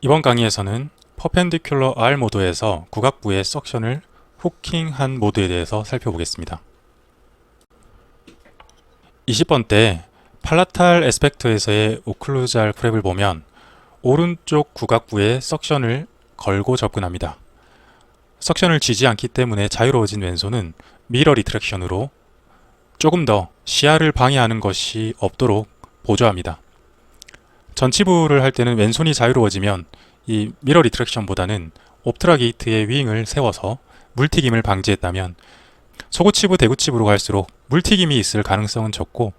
이번 강의에서는 퍼펜디큘러 R 모드에서 구각부의 석션을 후킹한 모드에 대해서 살펴보겠습니다. 20번 때 팔라탈 애스펙트에서의 오클루잘 프랩을 보면 오른쪽 구각부에 석션을 걸고 접근합니다. 석션을 쥐지 않기 때문에 자유로워진 왼손은 미러 리트랙션으로 조금 더 시야를 방해하는 것이 없도록 보조합니다. 전치부를 할 때는 왼손이 자유로워지면 이 미러 리트랙션보다는 옵트라 게이트의 윙을 세워서 물튀김을 방지했다면 소구치부, 대구치부로 갈수록 물튀김이 있을 가능성은 적고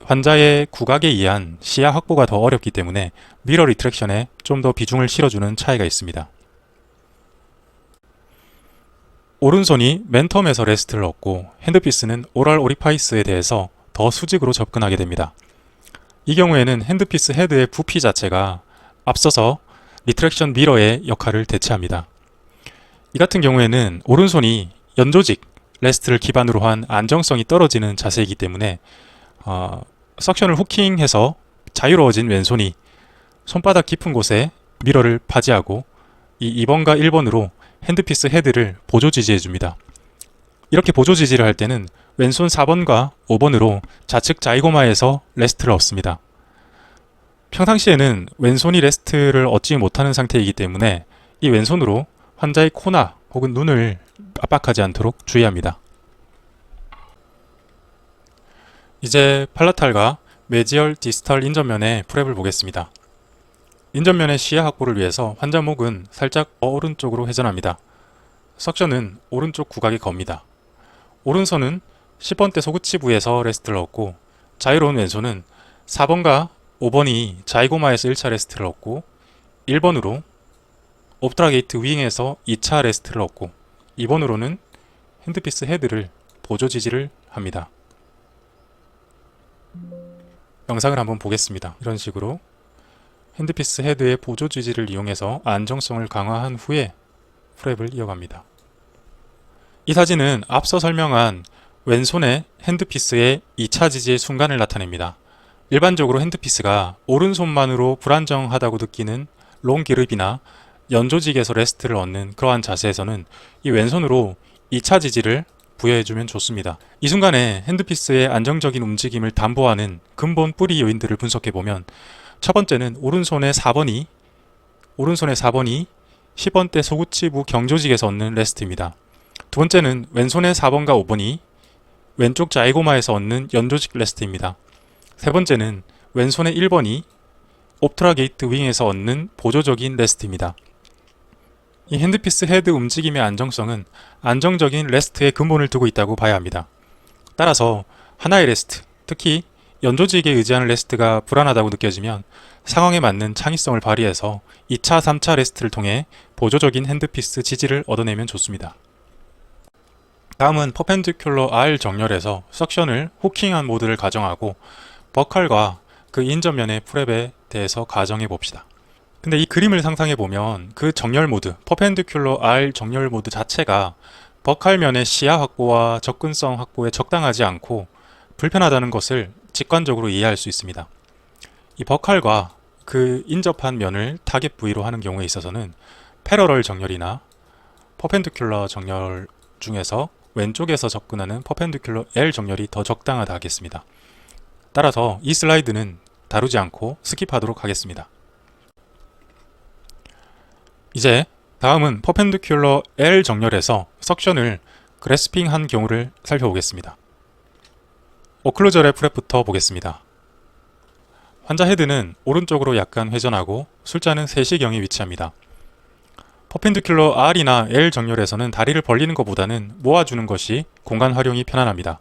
환자의 구각에 의한 시야 확보가 더 어렵기 때문에 미러 리트랙션에 좀 더 비중을 실어주는 차이가 있습니다. 오른손이 맨텀에서 레스트를 얻고 핸드피스는 오랄 오리파이스에 대해서 더 수직으로 접근하게 됩니다. 이 경우에는 핸드피스 헤드의 부피 자체가 앞서서 리트랙션 미러의 역할을 대체합니다. 이 같은 경우에는 오른손이 연조직, 레스트를 기반으로 한 안정성이 떨어지는 자세이기 때문에 석션을 후킹해서 자유로워진 왼손이 손바닥 깊은 곳에 미러를 파지하고 이 2번과 1번으로 핸드피스 헤드를 보조 지지해줍니다. 이렇게 보조 지지를 할 때는 왼손 4번과 5번으로 좌측 자이고마에서 레스트를 얻습니다. 평상시에는 왼손이 레스트를 얻지 못하는 상태이기 때문에 이 왼손으로 환자의 코나 혹은 눈을 압박하지 않도록 주의합니다. 이제 팔라탈과 메지얼 디스탈 인전면의 프랩을 보겠습니다. 인전면의 시야 확보를 위해서 환자 목은 살짝 오른쪽으로 회전합니다. 석션은 오른쪽 구각에 겁니다. 오른손은 10번대 소구치부에서 레스트를 얻고 자유로운 왼손은 4번과 5번이 자이고마에서 1차 레스트를 얻고 1번으로 옵트라 게이트 윙에서 2차 레스트를 얻고 2번으로는 핸드피스 헤드를 보조 지지를 합니다. 영상을 한번 보겠습니다. 이런 식으로 핸드피스 헤드의 보조 지지를 이용해서 안정성을 강화한 후에 프랩을 이어갑니다. 이 사진은 앞서 설명한 왼손의 핸드피스의 2차 지지의 순간을 나타냅니다. 일반적으로 핸드피스가 오른손만으로 불안정하다고 느끼는 롱 기릅이나 연조직에서 레스트를 얻는 그러한 자세에서는 이 왼손으로 2차 지지를 부여해주면 좋습니다. 이 순간에 핸드피스의 안정적인 움직임을 담보하는 근본 뿌리 요인들을 분석해보면 첫 번째는 오른손의 4번이 10번대 소구치부 경조직에서 얻는 레스트입니다. 두 번째는 왼손의 4번과 5번이 왼쪽 자이고마에서 얻는 연조직 레스트입니다. 세 번째는 왼손의 1번이 옵트라 게이트 윙에서 얻는 보조적인 레스트입니다. 이 핸드피스 헤드 움직임의 안정성은 안정적인 레스트의 근본을 두고 있다고 봐야 합니다. 따라서 하나의 레스트, 특히 연조직에 의지하는 레스트가 불안하다고 느껴지면 상황에 맞는 창의성을 발휘해서 2차, 3차 레스트를 통해 보조적인 핸드피스 지지를 얻어내면 좋습니다. 다음은 퍼펜디큘러 R 정렬에서 석션을 후킹한 모드를 가정하고 버칼과 그 인전면의 프랩에 대해서 가정해 봅시다. 근데 이 그림을 상상해 보면 그 정렬 모드, 퍼펜디큘러 R 정렬 모드 자체가 버칼면의 시야 확보와 접근성 확보에 적당하지 않고 불편하다는 것을 직관적으로 이해할 수 있습니다. 이 버칼과 그 인접한 면을 타겟 부위로 하는 경우에 있어서는 패러럴 정렬이나 퍼펜디큘러 정렬 중에서 왼쪽에서 접근하는 퍼펜디큘러 L 정렬이 더 적당하다 하겠습니다. 따라서 이 슬라이드는 다루지 않고 스킵하도록 하겠습니다. 이제 다음은 퍼펜디큘러 L 정렬에서 석션을 그래스핑한 경우를 살펴보겠습니다. 오클루절의 프랩부터 보겠습니다. 환자 헤드는 오른쪽으로 약간 회전하고 술자는 3시경에 위치합니다. 퍼펜디큘러 R이나 L 정렬에서는 다리를 벌리는 것보다는 모아주는 것이 공간 활용이 편안합니다.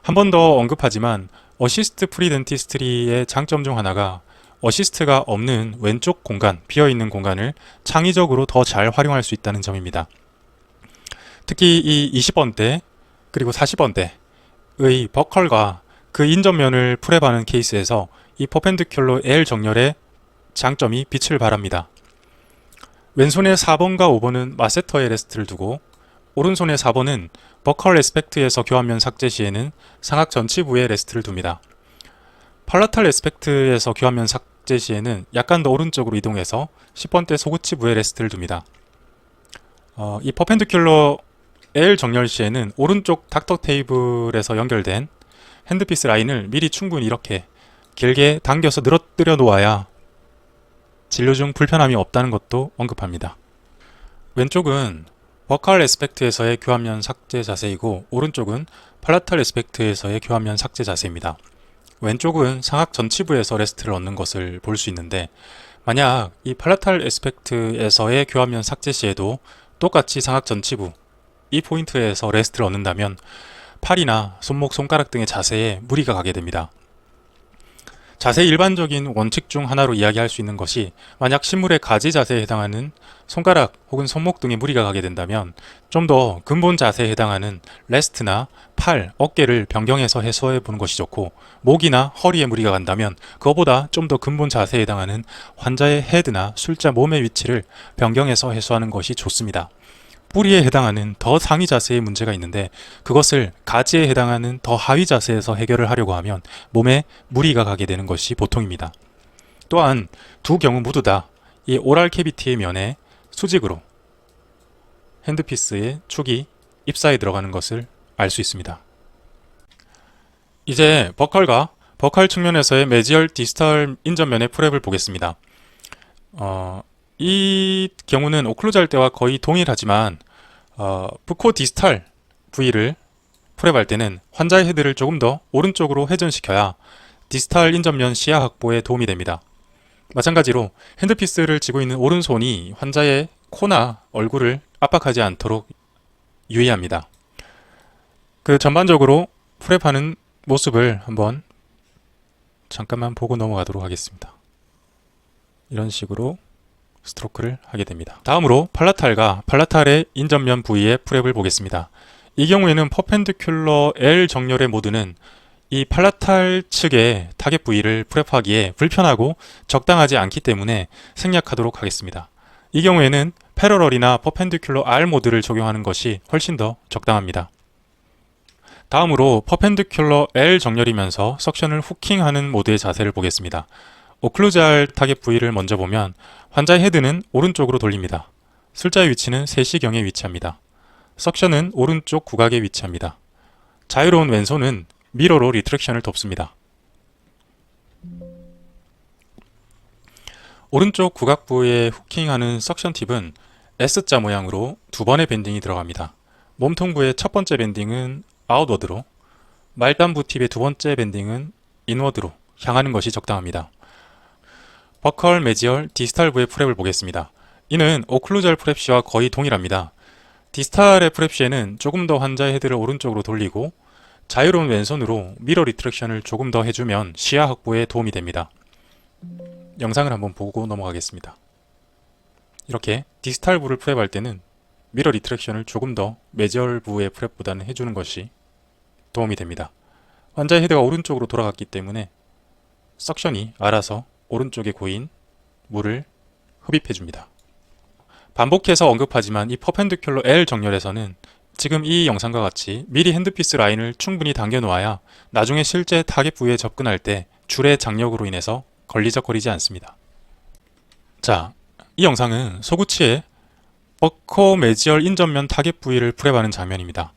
한 번 더 언급하지만 어시스트 프리덴티스트리의 장점 중 하나가 어시스트가 없는 왼쪽 공간, 비어있는 공간을 창의적으로 더 잘 활용할 수 있다는 점입니다. 특히 이 20번대 그리고 40번대의 버컬과 그 인전면을 프랩하는 케이스에서 이 퍼펜디큘러 L 정렬의 장점이 빛을 발합니다. 왼손의 4번과 5번은 마세터에 레스트를 두고 오른손의 4번은 버컬 에스펙트에서 교환면 삭제 시에는 상악 전치부에 레스트를 둡니다. 팔라탈 에스펙트에서 교환면 삭제 시에는 약간 더 오른쪽으로 이동해서 10번대 소구치부에 레스트를 둡니다. 이 퍼펜디큘러 L 정렬 시에는 오른쪽 닥터 테이블에서 연결된 핸드피스 라인을 미리 충분히 이렇게 길게 당겨서 늘어뜨려 놓아야 진료 중 불편함이 없다는 것도 언급합니다. 왼쪽은 버칼 에스펙트에서의 교환면 삭제 자세이고 오른쪽은 팔라탈 에스펙트에서의 교환면 삭제 자세입니다. 왼쪽은 상악 전치부에서 레스트를 얻는 것을 볼 수 있는데 만약 이 팔라탈 에스펙트에서의 교환면 삭제 시에도 똑같이 상악 전치부 이 포인트에서 레스트를 얻는다면 팔이나 손목, 손가락 등의 자세에 무리가 가게 됩니다. 자세의 일반적인 원칙 중 하나로 이야기할 수 있는 것이 만약 신물의 가지 자세에 해당하는 손가락 혹은 손목 등에 무리가 가게 된다면 좀 더 근본 자세에 해당하는 레스트나 팔, 어깨를 변경해서 해소해 보는 것이 좋고 목이나 허리에 무리가 간다면 그거보다 좀 더 근본 자세에 해당하는 환자의 헤드나 술자 몸의 위치를 변경해서 해소하는 것이 좋습니다. 뿌리에 해당하는 더 상위 자세의 문제가 있는데 그것을 가지에 해당하는 더 하위 자세에서 해결을 하려고 하면 몸에 무리가 가게 되는 것이 보통입니다. 또한 두 경우 모두 다 이 오랄 캐비티의 면에 수직으로 핸드피스의 축이 입사에 들어가는 것을 알 수 있습니다. 이제 버칼과 버칼 측면에서의 메지얼 디스탈 인접면의 프랩을 보겠습니다. 이 경우는 오클루잘 때와 거의 동일하지만 부코 디스탈 부위를 프랩할 때는 환자의 헤드를 조금 더 오른쪽으로 회전시켜야 디스탈 인접면 시야 확보에 도움이 됩니다. 마찬가지로 핸드피스를 쥐고 있는 오른손이 환자의 코나 얼굴을 압박하지 않도록 유의합니다. 그 전반적으로 프랩하는 모습을 한번 잠깐만 보고 넘어가도록 하겠습니다. 이런 식으로 스트로크를 하게 됩니다. 다음으로 팔라탈과 팔라탈의 인접면 부위의 프랩을 보겠습니다. 이 경우에는 퍼펜디큘러 L 정렬의 모드는 이 팔라탈 측의 타겟 부위를 프랩하기에 불편하고 적당하지 않기 때문에 생략하도록 하겠습니다. 이 경우에는 패러럴이나 퍼펜디큘러 R 모드를 적용하는 것이 훨씬 더 적당합니다. 다음으로 퍼펜디큘러 L 정렬이면서 석션을 후킹하는 모드의 자세를 보겠습니다. 오클루잘 타겟 부위를 먼저 보면 환자의 헤드는 오른쪽으로 돌립니다. 술자의 위치는 세시경에 위치합니다. 석션은 오른쪽 구각에 위치합니다. 자유로운 왼손은 미러로 리트랙션을 돕습니다. 오른쪽 구각부에 후킹하는 석션 팁은 S자 모양으로 두 번의 밴딩이 들어갑니다. 몸통부의 첫 번째 밴딩은 아웃워드로, 말단부 팁의 두 번째 밴딩은 인워드로 향하는 것이 적당합니다. 버컬, 메지얼, 디스탈 부의 프랩을 보겠습니다. 이는 오클루잘 프랩 시와 거의 동일합니다. 디스탈의 프랩 시에는 조금 더 환자의 헤드를 오른쪽으로 돌리고 자유로운 왼손으로 미러 리트랙션을 조금 더 해주면 시야 확보에 도움이 됩니다. 영상을 한번 보고 넘어가겠습니다. 이렇게 디스탈 부를 프랩할 때는 미러 리트랙션을 조금 더 메지얼 부의 프랩보다는 해주는 것이 도움이 됩니다. 환자의 헤드가 오른쪽으로 돌아갔기 때문에 석션이 알아서 오른쪽에 고인 물을 흡입해줍니다. 반복해서 언급하지만 이 퍼펜디큘러 L 정렬에서는 지금 이 영상과 같이 미리 핸드피스 라인을 충분히 당겨 놓아야 나중에 실제 타겟 부위에 접근할 때 줄의 장력으로 인해서 걸리적거리지 않습니다. 자, 이 영상은 소구치의 버커 메지얼 인접면 타겟 부위를 프랩하는 장면입니다.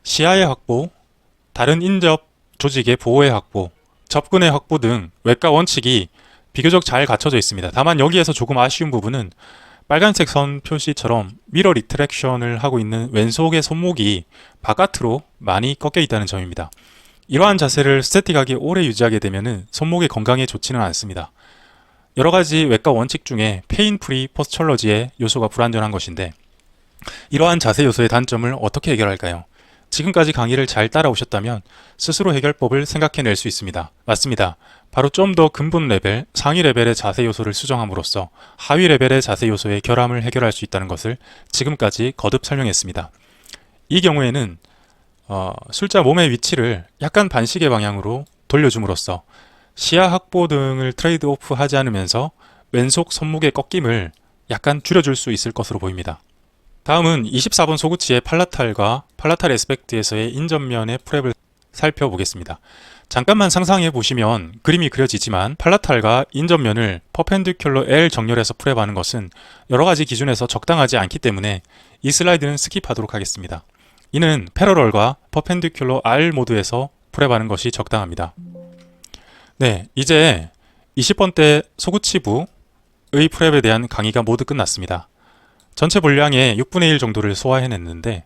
시야의 확보, 다른 인접 조직의 보호의 확보, 접근의 확보 등 외과 원칙이 비교적 잘 갖춰져 있습니다. 다만 여기에서 조금 아쉬운 부분은 빨간색 선 표시처럼 미러 리트랙션을 하고 있는 왼손의 손목이 바깥으로 많이 꺾여 있다는 점입니다. 이러한 자세를 스태틱하게 오래 유지하게 되면 손목의 건강에 좋지는 않습니다. 여러가지 외과 원칙 중에 페인 프리 포스처러지의 요소가 불완전한 것인데 이러한 자세 요소의 단점을 어떻게 해결할까요? 지금까지 강의를 잘 따라오셨다면 스스로 해결법을 생각해낼 수 있습니다. 맞습니다. 바로 좀 더 근본 레벨, 상위 레벨의 자세 요소를 수정함으로써 하위 레벨의 자세 요소의 결함을 해결할 수 있다는 것을 지금까지 거듭 설명했습니다. 이 경우에는 술자 몸의 위치를 약간 반시계 방향으로 돌려줌으로써 시야 확보 등을 트레이드 오프 하지 않으면서 왼손 손목의 꺾임을 약간 줄여줄 수 있을 것으로 보입니다. 다음은 24번 소구치의 팔라탈과 팔라탈 에스펙트에서의 인접면의 프랩을 살펴보겠습니다. 잠깐만 상상해 보시면 그림이 그려지지만 팔라탈과 인접면을 퍼펜디큘러 L 정렬해서 풀해하는 것은 여러가지 기준에서 적당하지 않기 때문에 이 슬라이드는 스킵하도록 하겠습니다. 이는 패러럴과 퍼펜디큘러 R 모드에서 풀해하는 것이 적당합니다. 네, 이제 20번대 소구치부의 프랩에 대한 강의가 모두 끝났습니다. 전체 분량의 6분의 1 정도를 소화해냈는데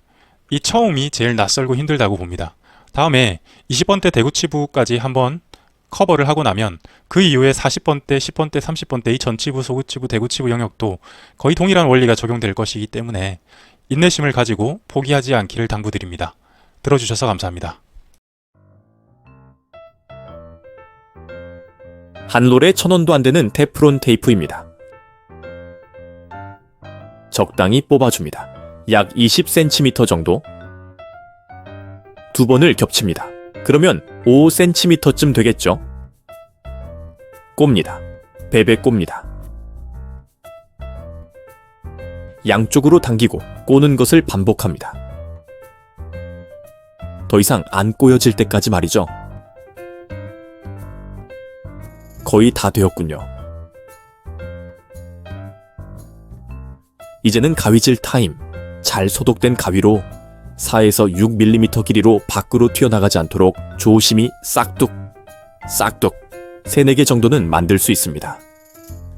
이 처음이 제일 낯설고 힘들다고 봅니다. 다음에 20번대 대구치부까지 한번 커버를 하고 나면 그 이후에 40번대, 10번대, 30번대 이 전치부, 소구치부, 대구치부 영역도 거의 동일한 원리가 적용될 것이기 때문에 인내심을 가지고 포기하지 않기를 당부드립니다. 들어주셔서 감사합니다. 한 롤에 1,000원도 안 되는 테프론 테이프입니다. 적당히 뽑아줍니다. 약 20cm 정도. 두 번을 겹칩니다. 그러면 5cm쯤 되겠죠? 꼽니다. 베베 꼽니다. 양쪽으로 당기고 꼬는 것을 반복합니다. 더 이상 안 꼬여질 때까지 말이죠. 거의 다 되었군요. 이제는 가위질 타임. 잘 소독된 가위로 4에서 6mm 길이로 밖으로 튀어나가지 않도록 조심히 싹둑, 싹둑 3-4개 정도는 만들 수 있습니다.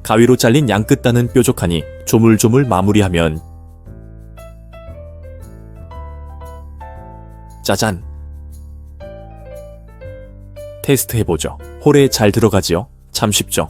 가위로 잘린 양끝단은 뾰족하니 조물조물 마무리하면 짜잔! 테스트 해보죠. 홀에 잘 들어가지요? 참 쉽죠?